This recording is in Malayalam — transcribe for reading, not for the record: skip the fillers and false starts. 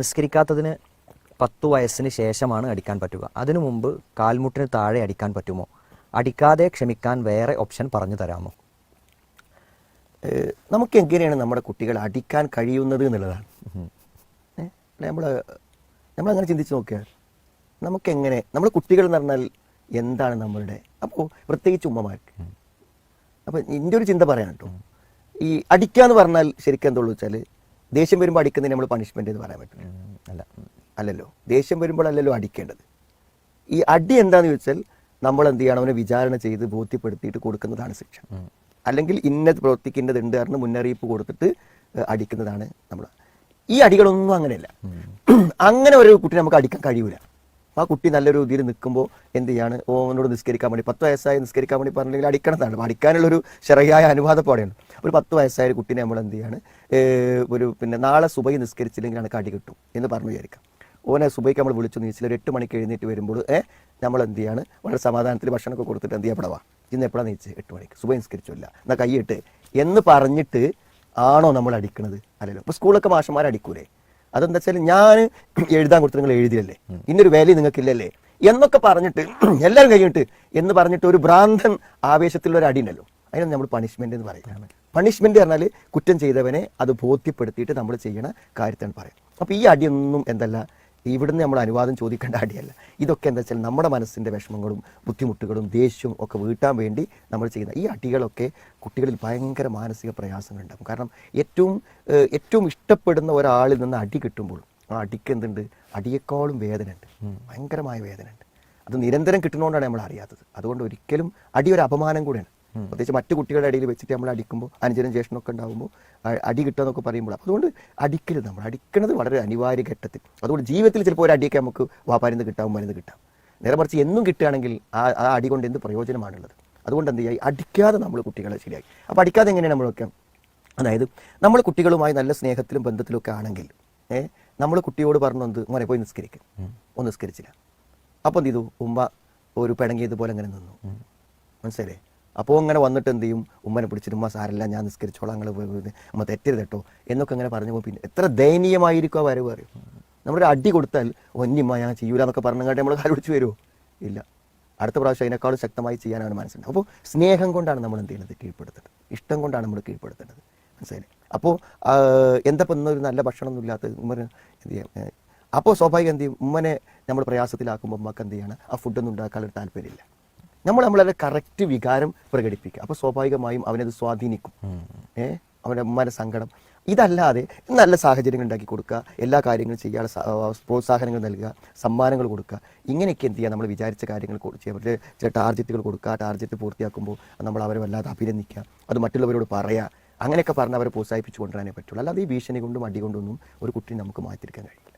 നിസ്കരിക്കാത്തതിന് 10 വയസ്സിന് ശേഷമാണ് അടിക്കാൻ പറ്റുക. അതിനു മുമ്പ് കാൽമുട്ടിന് താഴെ അടിക്കാൻ പറ്റുമോ? അടിക്കാതെ ക്ഷമിക്കാൻ വേറെ ഓപ്ഷൻ പറഞ്ഞു തരാമോ? നമുക്ക് എങ്ങനെയാണ് നമ്മുടെ കുട്ടികൾ അടിക്കാൻ കഴിയുന്നത് എന്നുള്ളതാണ്. നമ്മളങ്ങനെ ചിന്തിച്ച് നോക്കിയാൽ നമുക്കെങ്ങനെ, നമ്മുടെ കുട്ടികൾ എന്ന് പറഞ്ഞാൽ എന്താണ് നമ്മളുടെ, അപ്പോൾ പ്രത്യേകിച്ച് ഉമ്മമാർക്ക്. അപ്പോൾ എൻ്റെ ഒരു ചിന്ത പറയാൻ കേട്ടോ, ഈ അടിക്കുക എന്ന് പറഞ്ഞാൽ ശരിക്കും എന്തുള്ളൂ വെച്ചാൽ ദേഷ്യം വരുമ്പോൾ അടിക്കുന്നതിന് നമ്മൾ പണിഷ്മെൻ്റ് എന്ന് പറയാൻ പറ്റില്ല. അല്ലല്ലോ, ദേഷ്യം വരുമ്പോഴല്ലല്ലോ അടിക്കേണ്ടത്. ഈ അടി എന്താണെന്ന് ചോദിച്ചാൽ നമ്മൾ എന്ത് ചെയ്യണം, അവനെ വിചാരണ ചെയ്ത് ബോധ്യപ്പെടുത്തിയിട്ട് കൊടുക്കുന്നതാണ് ശിക്ഷ. അല്ലെങ്കിൽ ഇന്നത് പ്രവർത്തിക്കേണ്ടതുണ്ട് കാരണം മുന്നറിയിപ്പ് കൊടുത്തിട്ട് അടിക്കുന്നതാണ് നമ്മൾ. ഈ അടികളൊന്നും അങ്ങനെയല്ല. അങ്ങനെ ഒരു കുട്ടിയെ നമുക്ക് അടിക്കാൻ കഴിയൂല. ആ കുട്ടി നല്ലൊരു ഇതിൽ നിൽക്കുമ്പോൾ എന്ത് ചെയ്യാണ്, ഓനോട് നിസ്കരിക്കാൻ വേണ്ടി 10 വയസ്സായി നിസ്കരിക്കാൻ വേണ്ടി പറഞ്ഞില്ലെങ്കിൽ അടിക്കണതാണ്. അടിക്കാനുള്ളൊരു ശരിയായ അനുവാദപ്പാടെയാണ്. ഒരു 10 വയസ്സായ ഒരു കുട്ടീനെ നമ്മൾ എന്ത് ചെയ്യാണ്, പിന്നെ നാളെ സുബഹി നിസ്കരിച്ചില്ലെങ്കിൽ എനിക്ക് അടി കിട്ടും എന്ന് പറഞ്ഞു വിചാരിക്കാം. ഓനെ സുബഹിക്ക് നമ്മൾ വിളിച്ചു നീച്ചില്ല, ഒരു 8 മണിക്ക് എഴുന്നേറ്റ് വരുമ്പോൾ നമ്മൾ എന്ത് ചെയ്യാണ്, വളരെ സമാധാനത്തിൽ ഭക്ഷണമൊക്കെ കൊടുത്തിട്ട് എന്ത് ചെയ്യപ്പെടവാ, ഇന്ന് എപ്പോഴാണ് നീച്ച് 8 മണിക്ക് സുബഹി നിസ്കരിച്ചില്ല എന്നാൽ കൈയിട്ട് എന്ന് പറഞ്ഞിട്ട് ആണോ നമ്മൾ അടിക്കണത്? അല്ലല്ലോ. ഇപ്പോൾ സ്കൂളൊക്കെ മാഷന്മാർ അടിക്കൂലേ? അതെന്താ വെച്ചാൽ ഞാൻ എഴുതാൻ കൊടുത്ത് നിങ്ങൾ എഴുതിയല്ലേ, ഇന്നൊരു വാല്യൂ നിങ്ങൾക്കില്ലല്ലേ എന്നൊക്കെ പറഞ്ഞിട്ട് എല്ലാവരും കഴിഞ്ഞിട്ട് എന്ന് പറഞ്ഞിട്ട് ഒരു ഭ്രാന്തൻ ആവേശത്തിലുള്ള ഒരു അടി ഉണ്ടല്ലോ, അതിനാണ് നമ്മൾ പണിഷ്മെന്റ് എന്ന് പറയുന്നത്. പണിഷ്മെന്റ് പറഞ്ഞാൽ കുറ്റം ചെയ്തവനെ അത് ബോധ്യപ്പെടുത്തിയിട്ട് നമ്മൾ ചെയ്യണ കാര്യത്താണ് പറയും. അപ്പോൾ ഈ അടിയൊന്നും എന്തല്ല, ഇവിടുന്ന് നമ്മൾ അനുവാദം ചോദിക്കേണ്ട അടിയല്ല. ഇതൊക്കെ എന്താ വെച്ചാൽ നമ്മുടെ മനസ്സിൻ്റെ വിഷമങ്ങളും ബുദ്ധിമുട്ടുകളും ദേഷ്യവും ഒക്കെ വീട്ടാൻ വേണ്ടി നമ്മൾ ചെയ്യുന്ന ഈ അടികളൊക്കെ കുട്ടികളിൽ ഭയങ്കര മാനസിക പ്രയാസങ്ങളുണ്ടാകും. കാരണം ഏറ്റവും ഇഷ്ടപ്പെടുന്ന ഒരാളിൽ നിന്ന് അടി കിട്ടുമ്പോൾ ആ അടിക്ക് എന്തുണ്ട്, അടിയേക്കാളും വേദന ഉണ്ട്, ഭയങ്കരമായ വേദന ഉണ്ട്. അത് നിരന്തരം കിട്ടുന്നതുകൊണ്ടാണ് നമ്മൾ അറിയാത്തത്. അതുകൊണ്ട് ഒരിക്കലും അടി ഒരു അപമാനം കൂടെയാണ്. പ്രത്യേകിച്ച് മറ്റു കുട്ടികളുടെ അടിയിൽ വെച്ചിട്ട് നമ്മൾ അടിക്കുമ്പോൾ അനുജനും ജ്യേഷ്ഠനൊക്കെ ഉണ്ടാകുമ്പോൾ അടി കിട്ടുക പറയുമ്പോൾ അതുകൊണ്ട് അടിക്കരുത്. നമ്മൾ അടിക്കുന്നത് വളരെ അനിവാര്യ ഘട്ടത്തിൽ. അതുകൊണ്ട് ജീവിതത്തിൽ ചിലപ്പോൾ ഒരു അടിയൊക്കെ നമുക്ക് മരുന്ന് കിട്ടാം. നേരെ മറിച്ച് എന്നും കിട്ടുകയാണെങ്കിൽ ആ അടി കൊണ്ട് എന്ത് പ്രയോജനമാണുള്ളത്? അതുകൊണ്ട് എന്ത് ചെയ്യുക, അടിക്കാതെ നമ്മൾ കുട്ടികളെ ശരിയാക്കി. അപ്പോൾ അടിക്കാതെ എങ്ങനെയാണ് നമ്മളൊക്കെ, അതായത് നമ്മൾ കുട്ടികളുമായി നല്ല സ്നേഹത്തിലും ബന്ധത്തിലും ഒക്കെ ആണെങ്കിൽ നമ്മൾ കുട്ടിയോട് പറഞ്ഞു എന്ത്, മോനെ പോയി നിസ്കരിക്കും, ഒന്നും നിസ്കരിച്ചില്ല. അപ്പോൾ എന്ത് ചെയ്തു, ഉമ്മ ഒരു പിണങ്ങിയതുപോലെ അങ്ങനെ നിന്നു, മനസ്സിലായില്ലേ? അപ്പോൾ അങ്ങനെ വന്നിട്ട് എന്ത് ചെയ്യും, ഉമ്മനെ പിടിച്ചിട്ട് ഉമ്മ സാരല്ല ഞാൻ നിസ്കരിച്ചോളാം, നിങ്ങൾ അമ്മ തെറ്റരുത് കേട്ടോ എന്നൊക്കെ അങ്ങനെ പറഞ്ഞു. പിന്നെ എത്ര ദയനീയമായിരിക്കും ആ വരവ് അറിയും. നമ്മളൊരു അടി കൊടുത്താൽ ഒന്നിമ്മ ഞാൻ ചെയ്യൂല എന്നൊക്കെ പറഞ്ഞങ്ങാട്ടെ നമ്മൾ കാല് പിടിച്ച് വരുമോ? ഇല്ല. അടുത്ത പ്രാവശ്യം അതിനേക്കാളും ശക്തമായി ചെയ്യാനാണ് മനസ്സിലായത്. അപ്പോൾ സ്നേഹം കൊണ്ടാണ് നമ്മൾ എന്ത് ചെയ്യുന്നത്, കീഴ്പ്പെടുത്തേണ്ടത്. ഇഷ്ടം കൊണ്ടാണ് നമ്മൾ കീഴ്പ്പെടുത്തേണ്ടത്, മനസ്സിലായി? അപ്പോൾ എന്താ ഇന്നൊരു നല്ല ഭക്ഷണമൊന്നും ഇല്ലാത്ത ഉമ്മന് എന്ത് ചെയ്യാം, അപ്പോൾ സ്വാഭാവികം എന്ത് ചെയ്യും, ഉമ്മനെ നമ്മൾ പ്രയാസത്തിലാക്കുമ്പോൾ ഉമ്മക്ക് എന്ത് ചെയ്യണം, ആ ഫുഡൊന്നും ഉണ്ടാക്കാനൊരു താല്പര്യമില്ല. നമ്മളത് കറക്റ്റ് വികാരം പ്രകടിപ്പിക്കുക. അപ്പോൾ സ്വാഭാവികമായും അവനത് സ്വാധീനിക്കും. അവൻ്റെ ഉമ്മയുടെ സങ്കടം. ഇതല്ലാതെ നല്ല സാഹചര്യങ്ങൾ ഉണ്ടാക്കി കൊടുക്കുക, എല്ലാ കാര്യങ്ങളും ചെയ്യാൻ പ്രോത്സാഹനങ്ങൾ നൽകുക, സമ്മാനങ്ങൾ കൊടുക്കുക, ഇങ്ങനെയൊക്കെ എന്ത് ചെയ്യുക, നമ്മൾ വിചാരിച്ച കാര്യങ്ങൾ ചെയ്യാൻ പറ്റില്ല. ചില ടാർജറ്റുകൾ കൊടുക്കുക, ആ ടാർജറ്റ് പൂർത്തിയാക്കുമ്പോൾ നമ്മൾ അവരെ വല്ലാതെ അഭിനന്ദിക്കുക, അത് മറ്റുള്ളവരോട് പറയുക, അങ്ങനെയൊക്കെ പറഞ്ഞ് അവരെ പ്രോത്സാഹിപ്പിച്ചു കൊണ്ടുവരാനേ പറ്റുള്ളൂ. അല്ലാതെ ഈ ഭീഷണി കൊണ്ടും അടി കൊണ്ടൊന്നും ഒരു കുട്ടിയെ നമുക്ക് മാറ്റിയെടുക്കാൻ കഴിയും.